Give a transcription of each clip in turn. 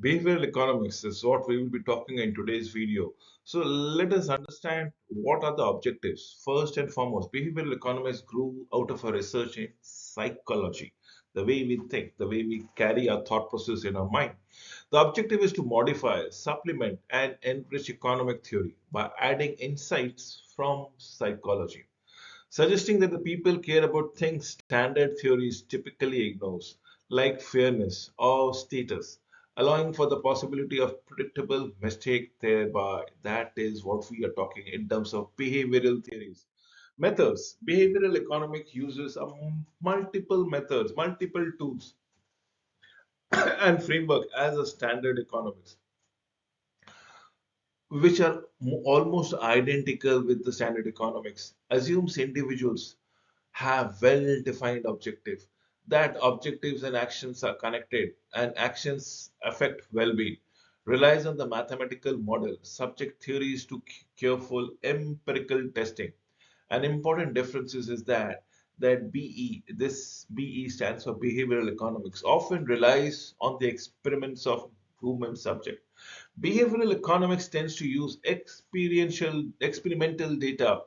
Behavioral economics is what we will be talking in today's video. So let us understand what are the objectives. First and foremost, behavioral economics grew out of a research in psychology, the way we think, the way we carry our thought process in our mind. The objective is to modify, supplement, and enrich economic theory by adding insights from psychology, suggesting that the people care about things standard theories typically ignores, like fairness or status, allowing for the possibility of predictable mistake thereby. That is what we are talking in terms of behavioral theories. Methods. Behavioral economics uses a multiple methods, multiple tools and framework as a standard economics, which are almost identical with the standard economics, assumes individuals have well-defined objective, that objectives and actions are connected and actions affect well-being, relies on the mathematical model, subject theories to careful empirical testing. An important difference is that this BE stands for behavioral economics, often relies on the experiments of human subject. Behavioral economics tends to use experimental data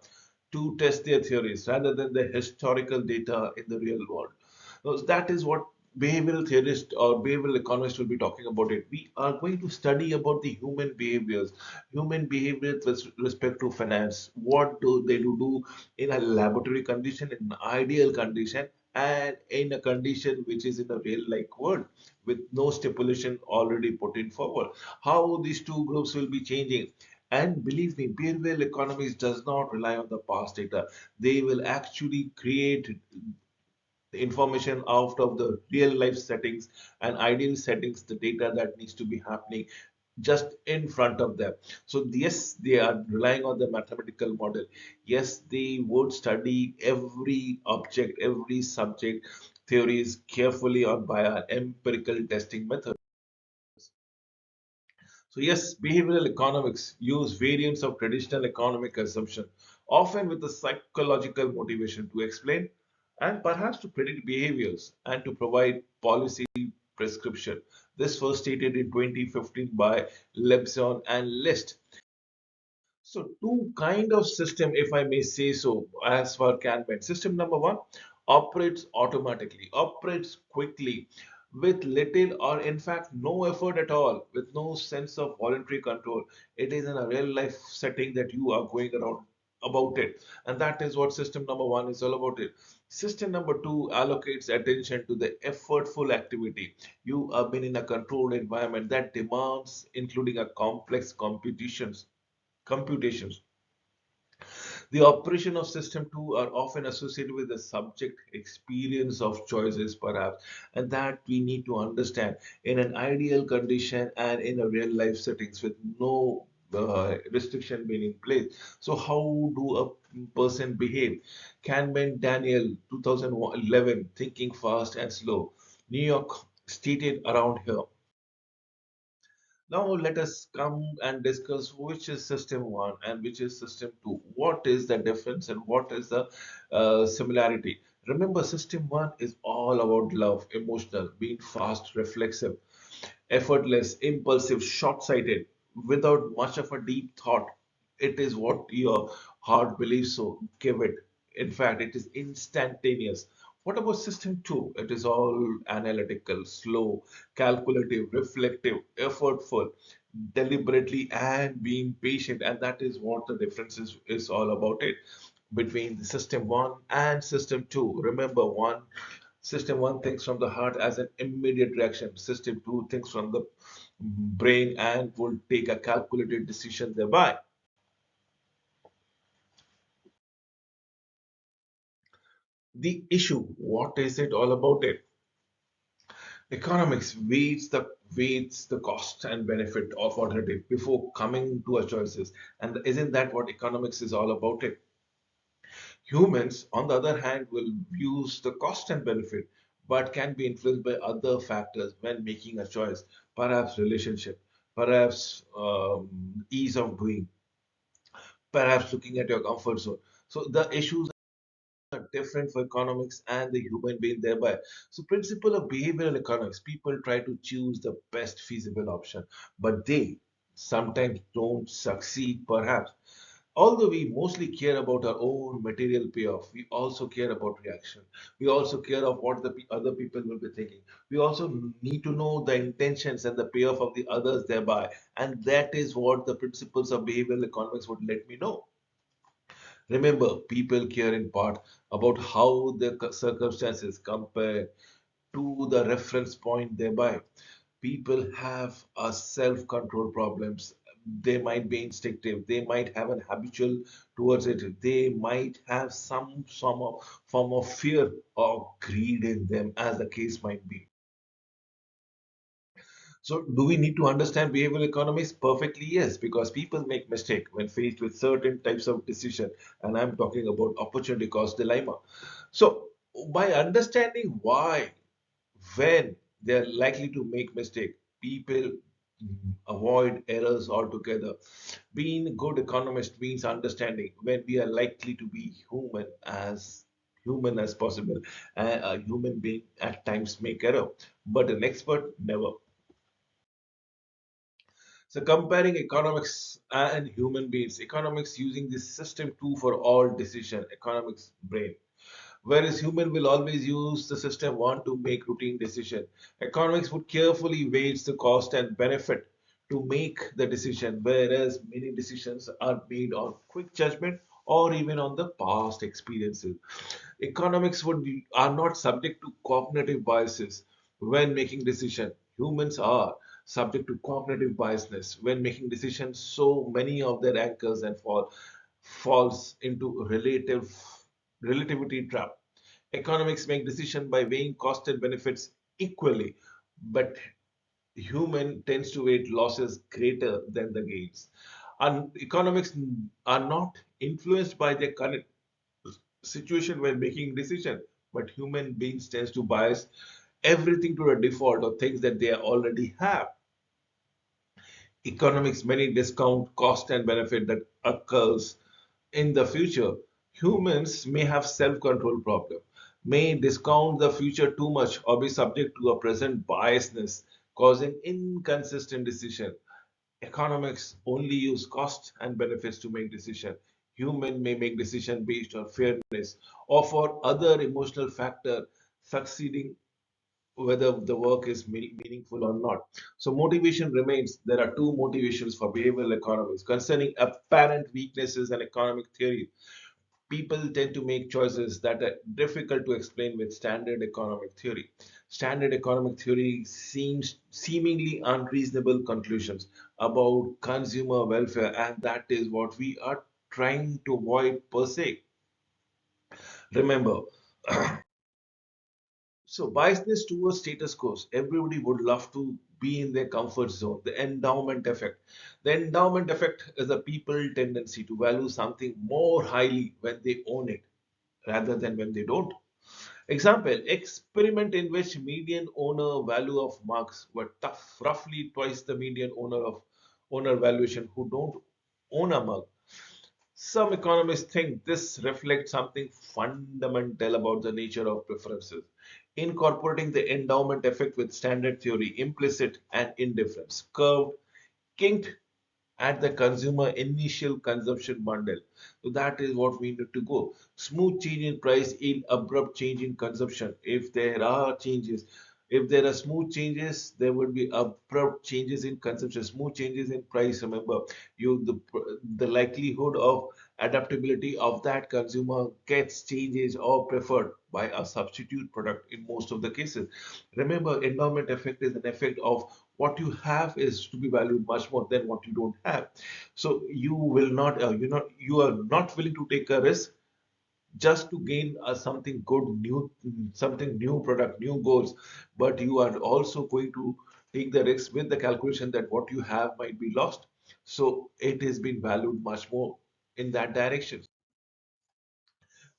to test their theories rather than the historical data in the real world. So that is what behavioral theorists or behavioral economists will be talking about it. We are going to study about the human behavior with respect to finance. What do they do in a laboratory condition, in an ideal condition, and in a condition which is in a real like world with no stipulation already put in forward. How these two groups will be changing. And believe me, behavioral economics does not rely on the past data. They will actually create information out of the real life settings and ideal settings, the data that needs to be happening just in front of them. So yes, they are relying on the mathematical model. Yes, they would study every object, every subject theories carefully on by our empirical testing method. So yes, behavioral economics use variants of traditional economic assumption, often with a psychological motivation to explain and perhaps to predict behaviors and to provide policy prescription. This was stated in 2015 by Lebson and List. So two kind of system, if I may say so, as for Kanban. System number one operates automatically, operates quickly, with little or in fact no effort at all, with no sense of voluntary control. It is in a real life setting that you are going around about it. And that is what system number one is all about it. System number two allocates attention to the effortful activity. You have been in a controlled environment that demands including a complex computations. The operation of system 2 are often associated with the subject experience of choices, perhaps, and that we need to understand in an ideal condition and in a real life settings with no restriction being in place. So, how do a person behave? Kahneman Daniel 2011, Thinking Fast and Slow, New York, stated around here. Now let us come and discuss which is system 1 and which is system 2. What is the difference and what is the similarity? Remember, system 1 is all about love, emotional, being fast, reflexive, effortless, impulsive, short-sighted, without much of a deep thought. It is what your heart believes, so give it. In fact, it is instantaneous. What about system 2? It is all analytical, slow, calculative, reflective, effortful, deliberately, and being patient. And that is what the difference is all about it between the system 1 and system 2. Remember, system 1 thinks from the heart as an immediate reaction. System 2 thinks from the brain and will take a calculated decision thereby. The issue, what is it all about it? Economics weights the cost and benefit of alternative before coming to a choices. And isn't that what economics is all about it? Humans, on the other hand, will use the cost and benefit, but can be influenced by other factors when making a choice, perhaps relationship, perhaps ease of doing, perhaps looking at your comfort zone. So the issues are different for economics and the human being thereby. So principle of behavioral economics, people try to choose the best feasible option, but they sometimes don't succeed perhaps. Although we mostly care about our own material payoff, we also care about reaction. We also care of what the other people will be thinking. We also need to know the intentions and the payoff of the others thereby. And that is what the principles of behavioral economics would let me know. Remember, people care in part about how the circumstances compare to the reference point thereby. People have a self-control problems. They might be instinctive. They might have an habitual towards it. They might have some form of fear or greed in them, as the case might be. So, do we need to understand behavioral economics perfectly? Yes, because people make mistake when faced with certain types of decision, and I'm talking about opportunity cost dilemma. So, by understanding why, when they are likely to make mistake, people avoid errors altogether. Being a good economist means understanding when we are likely to be human as possible. A human being at times make error, but an expert never. So comparing economics and human beings, economics using this system two for all decision, economics brain. Whereas human will always use the system one to make routine decision. Economics would carefully weigh the cost and benefit to make the decision, whereas many decisions are made on quick judgment or even on the past experiences. Economics are not subject to cognitive biases when making decision. Humans are subject to cognitive biasness when making decisions. So many of their anchors and falls into relativity trap. Economics make decision by weighing cost and benefits equally, but human tends to weight losses greater than the gains. And economics are not influenced by their current situation when making decision, but human beings tends to bias everything to a default or things that they already have. Economics many discount cost and benefit that occurs in the future. Humans may have self-control problem, may discount the future too much or be subject to a present biasness, causing inconsistent decision. Economics only use cost and benefits to make decision. Human may make decision based on fairness or for other emotional factor succeeding whether the work is meaningful or not. So motivation remains. There are two motivations for behavioral economics concerning apparent weaknesses and economic theory. People tend to make choices that are difficult to explain with standard economic theory. Standard economic theory seems seemingly unreasonable conclusions about consumer welfare, and that is what we are trying to avoid per se. Remember, so biasness towards status quo. Everybody would love to be in their comfort zone. The endowment effect. The endowment effect is a people tendency to value something more highly when they own it rather than when they don't. Example, experiment in which median owner value of marks were tough, roughly twice the median owner valuation who don't own a mug. Some economists think this reflects something fundamental about the nature of preferences. Incorporating the endowment effect with standard theory, implicit and indifference, curved, kinked at the consumer initial consumption bundle. So that is what we need to go. Smooth change in price, yield abrupt change in consumption. If there are changes, if there are smooth changes, there would be abrupt changes in consumption, smooth changes in price. Remember, the likelihood of adaptability of that consumer gets changes or preferred by a substitute product in most of the cases. Remember, endowment effect is an effect of what you have is to be valued much more than what you don't have. So you will not, you are not willing to take a risk just to gain something good, new, something new product, new goals, but you are also going to take the risk with the calculation that what you have might be lost. So it has been valued much more in that direction.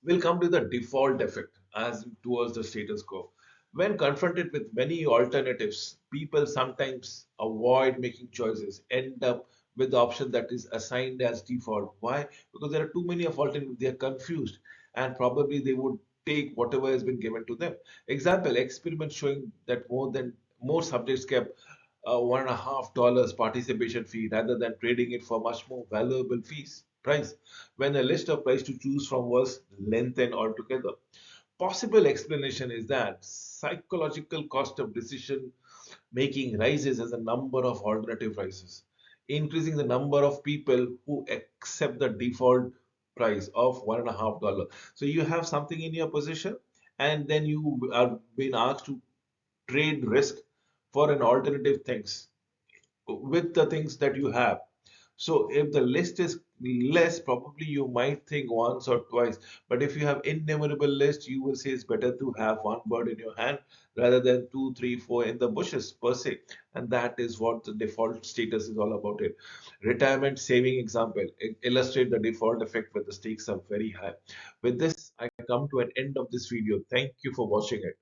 We'll come to the default effect as towards the status quo. When confronted with many alternatives, people sometimes avoid making choices, end up with the option that is assigned as default. Why? Because there are too many of alternatives. They are confused. and probably they would take whatever has been given to them. Example, experiment showing that more subjects kept $1.50 participation fee rather than trading it for much more valuable fees price when a list of price to choose from was lengthened altogether. Possible explanation is that psychological cost of decision making rises as a number of alternative rises, increasing the number of people who accept the default price of $1.50. So you have something in your position, and then you are being asked to trade risk for an alternative things with the things that you have. So if the list is less, probably you might think once or twice. But if you have innumerable lists, you will say it's better to have one bird in your hand rather than two, three, four in the bushes per se. And that is what the default status is all about it. Retirement saving example illustrate the default effect when the stakes are very high. With this, I come to an end of this video. Thank you for watching it.